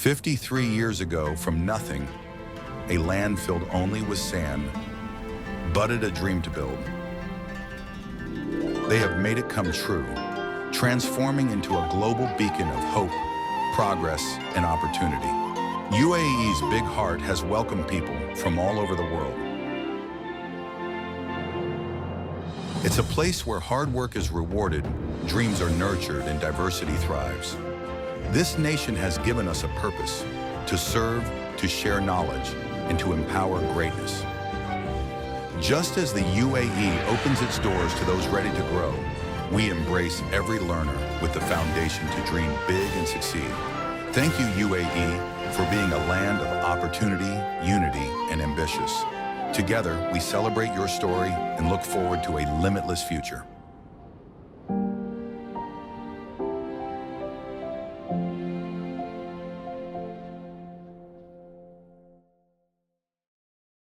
53 years ago, from nothing, a land filled only with sand, budded a dream to build. They have made it come true, transforming into a global beacon of hope, progress, and opportunity. UAE's big heart has welcomed people from all over the world. It's a place where hard work is rewarded, dreams are nurtured, and diversity thrives. This nation has given us a purpose: to serve, to share knowledge, and to empower greatness. Just as the UAE opens its doors to those ready to grow, we embrace every learner with the foundation to dream big and succeed. Thank you, UAE, for being a land of opportunity, unity, and ambitious. Together, we celebrate your story and look forward to a limitless future.